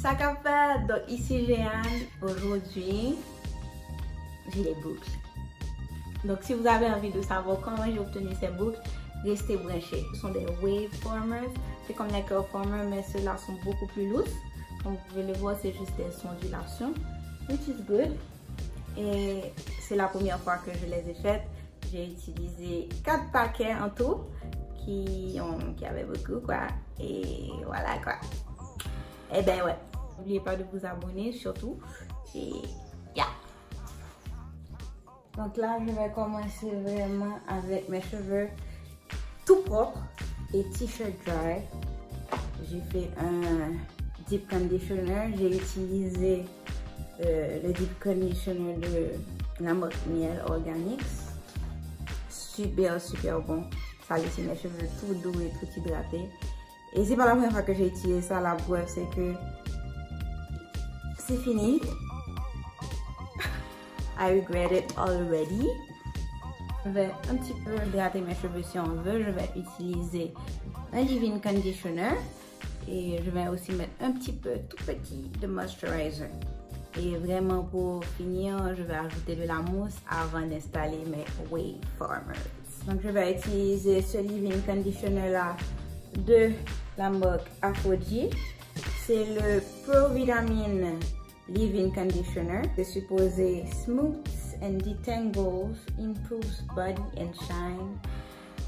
Sakap Fet. Donc ici Jeanne. Aujourd'hui, j'ai les boucles. Donc si vous avez envie de savoir comment j'ai obtenu ces boucles, restez branchés. Ce sont des wave formers. C'est comme les curl formers, mais ceux-là sont beaucoup plus lourds. Comme vous pouvez le voir, c'est juste des ondulations, which is good. Et c'est la première fois que je les ai faites. J'ai utilisé 4 paquets en tout qui avaient beaucoup quoi. Et voilà quoi. Et ben ouais. N'oubliez pas de vous abonner surtout. Et yeah. Donc là, je vais commencer vraiment avec mes cheveux tout propres et t-shirt dry. J'ai fait un deep conditioner. J'ai utilisé le deep conditioner de la marque Miel Organics. Super bon. Ça a laissé mes cheveux tout doux et tout hydratés. Et c'est pas la première fois que j'ai utilisé ça. La preuve, c'est que c'est fini. I regret it already. Je vais un petit peu hydrater mes cheveux si on veut. Je vais utiliser un leave-in conditioner. Et je vais aussi mettre un petit peu, tout petit, de moisturizer. Et vraiment pour finir, je vais ajouter de la mousse avant d'installer mes wave formers. Donc je vais utiliser ce leave-in conditioner là de la marque Aphogee. C'est le Pro Vitamine Leave-in Conditioner. C'est supposé smooth and detangles, improves body and shine,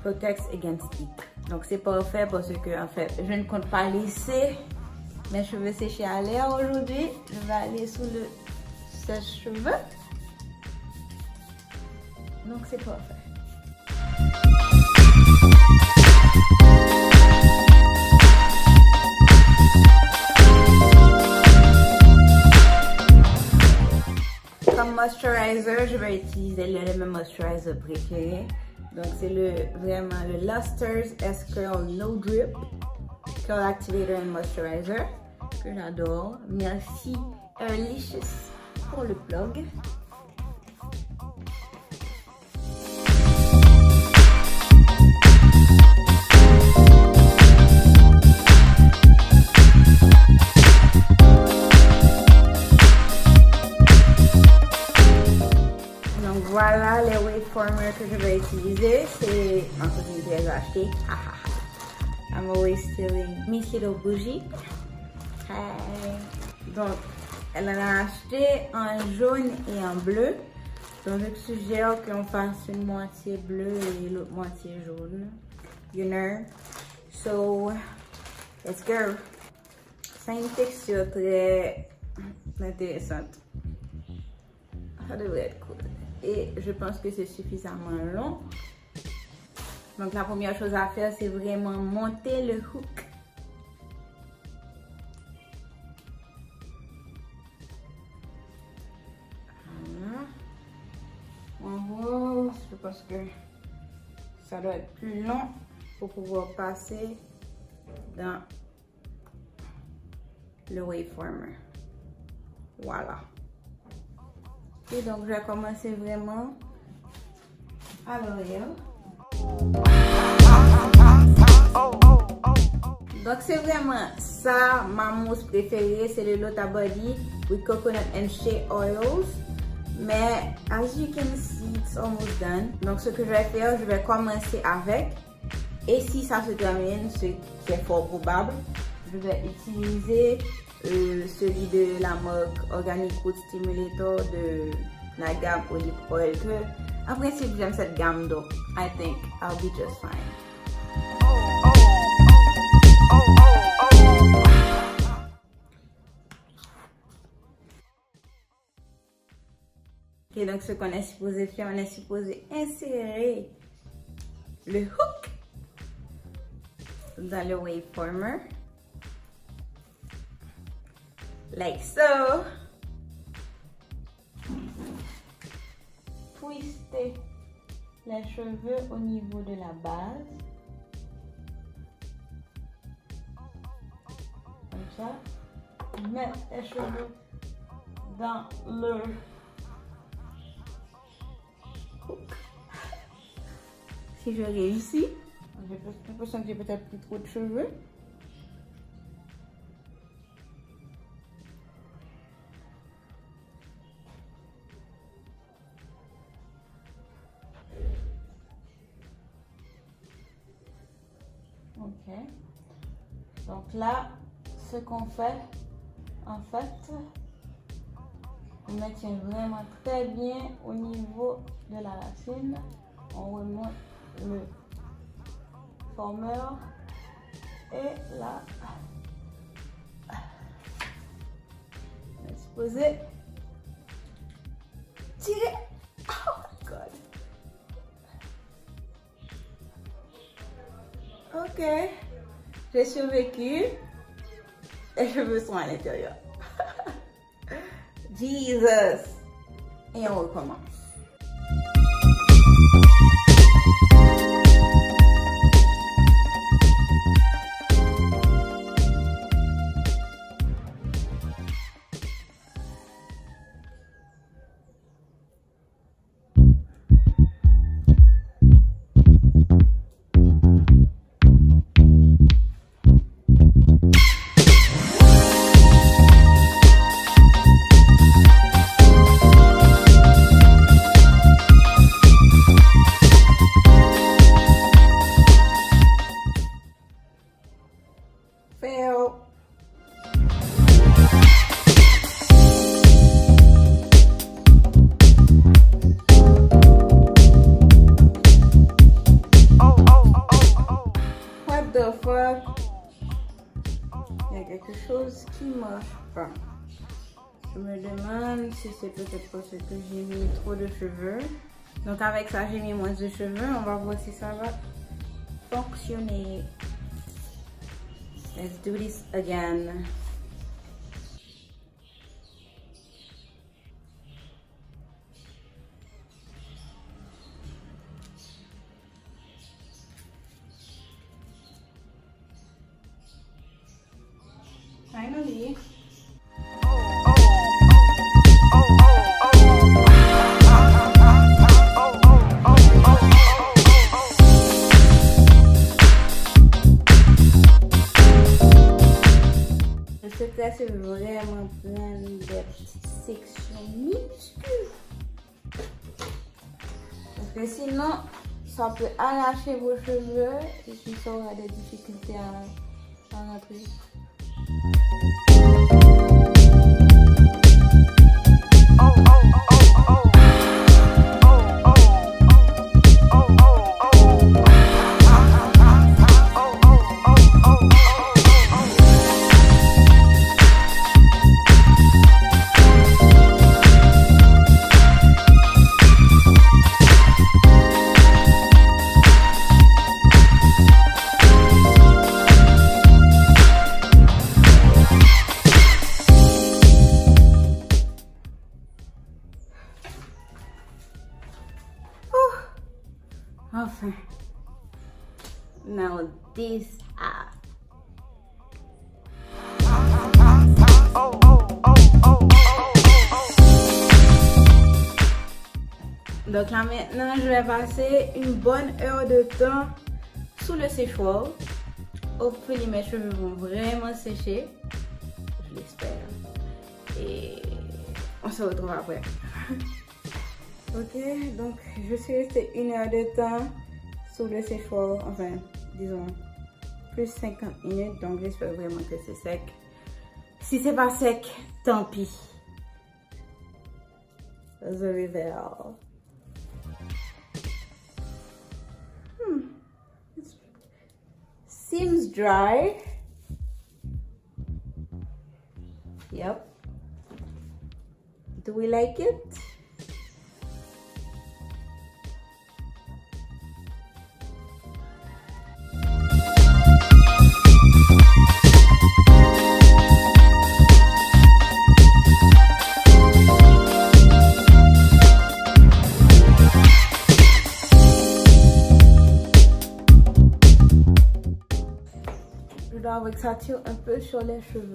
protects against heat. Donc c'est parfait parce que en fait je ne compte pas laisser mes cheveux sécher à l'air aujourd'hui. Je vais aller sous le sèche-cheveux. Donc c'est parfait. Comme moisturizer, je vais utiliser le même moisturizer préféré. Donc c'est vraiment le Luster's S-Curl No Drip Curl Activator and Moisturizer que j'adore. Merci Airlicious pour le plug. Voilà les wave formers que je vais utiliser. C'est en fait une pièce achetée. I'm always stealing Miss Little Bougie. Hey. Donc, elle en a acheté en jaune et en bleu. Donc, je te suggère qu'on fasse une moitié bleue et l'autre moitié jaune. You know. So, let's go. Ça a une texture très intéressante. Ça devrait être cool. Et je pense que c'est suffisamment long. Donc la première chose à faire, c'est vraiment monter le hook. Voilà. Je pense que ça doit être plus long pour pouvoir passer dans le wave former. Voilà. Et donc, je vais commencer vraiment à l'oreille. Donc, c'est vraiment ça, ma mousse préférée, c'est le Lotta Body with coconut and shea oils. Mais, as you can see, it's almost done. Donc, ce que je vais faire, je vais commencer avec. Et si ça se termine, ce qui est fort probable, je vais utiliser celui de la marque Organic Stimulator de la gamme Olive Oil. En principe, j'aime cette gamme, donc I think I'll be just fine. Ok, donc ce qu'on est supposé faire, on est supposé insérer le hook dans le wave former. Like so. Twister les cheveux au niveau de la base. Comme ça. Mettre les cheveux dans le hook. Si je réussis, j'ai l'impression que j'ai peut-être plus trop de cheveux. Ok. Donc là, ce qu'on fait, en fait, on maintient vraiment très bien au niveau de la racine. On remonte le formeur et là, on est supposé tirer. Oh my god. Ok, j'ai survécu et je me sens à l'intérieur. Jesus! Et on recommence. Il y a quelque chose qui marche pas. Je me demande si c'est peut-être parce que j'ai mis trop de cheveux. Donc avec ça, j'ai mis moins de cheveux. On va voir si ça va fonctionner. Let's do this again. Finally. Ce cas, c'est vraiment plein de petites sections minuscules. Parce que sinon, ça peut arracher vos cheveux et puis ça aura des difficultés à rentrer. Enfin, now this up. Donc là maintenant, je vais passer une bonne heure de temps sous le séchoir. Hopefully mes cheveux vont vraiment sécher, je l'espère. Et on se retrouve après. Ok, donc je suis restée une heure de temps sous le séchoir, enfin, disons, plus 50 minutes, donc j'espère vraiment que c'est sec. Si c'est pas sec, tant pis. The reveal. It seems dry. Yep. Do we like it? Avec ça tire un peu sur les cheveux.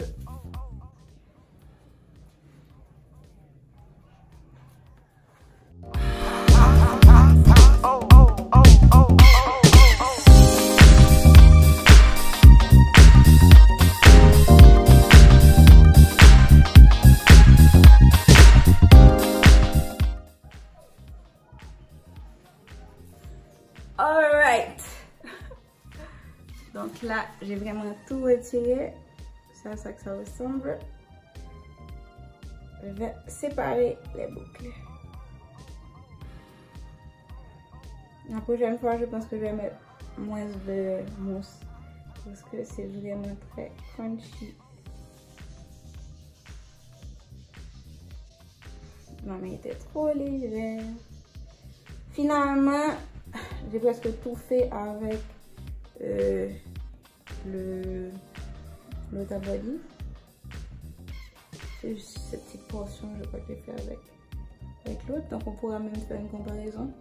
Donc là, j'ai vraiment tout retiré. C'est à ça que ça ressemble. Je vais séparer les boucles. La prochaine fois, je pense que je vais mettre moins de mousse parce que c'est vraiment très crunchy. Ma main était trop légère. Finalement, j'ai presque tout fait avec le Lotta Body. C'est juste cette petite portion, je crois que j'ai fait avec l'autre. Donc on pourra même faire une comparaison.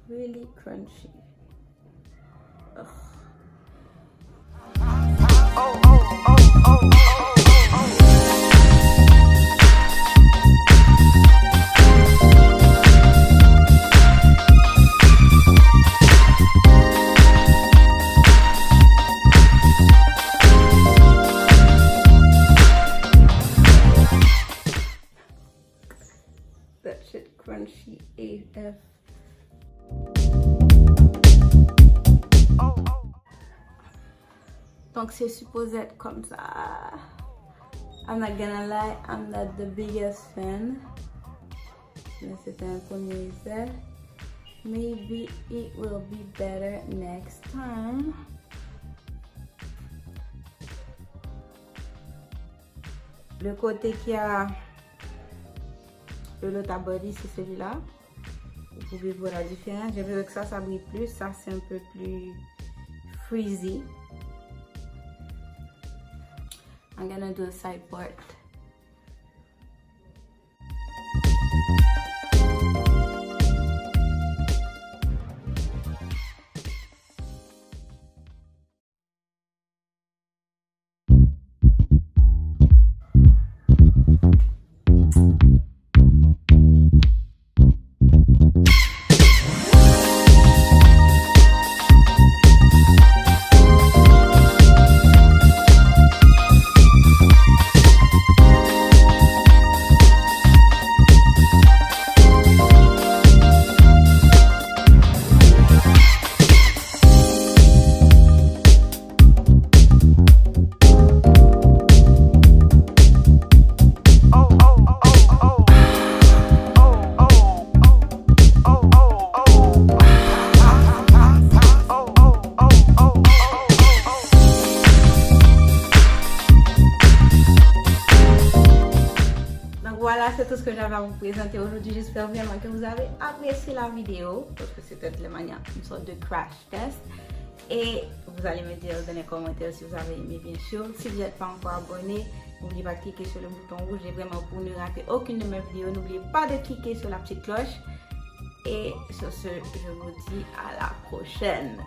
Really crunchy. Ugh. That shit crunchy AF. Donc c'est supposé être comme ça. I'm not gonna lie, I'm not the biggest fan. Mais c'était un premier essai. Maybe it will be better next time. Le côté qui a le Lotta Body, c'est celui-là. Vous pouvez voir la différence. J'ai vu que ça brille plus. Ça, c'est un peu plus frizzy. I'm gonna do a side part. Voilà, c'est tout ce que j'avais à vous présenter aujourd'hui. J'espère vraiment que vous avez apprécié la vidéo parce que c'était de manière une sorte de crash test. Et vous allez me dire dans les commentaires si vous avez aimé, bien sûr. Si vous n'êtes pas encore abonné, n'oubliez pas de cliquer sur le bouton rouge et vraiment pour ne rater aucune de mes vidéos, n'oubliez pas de cliquer sur la petite cloche. Et sur ce, je vous dis à la prochaine.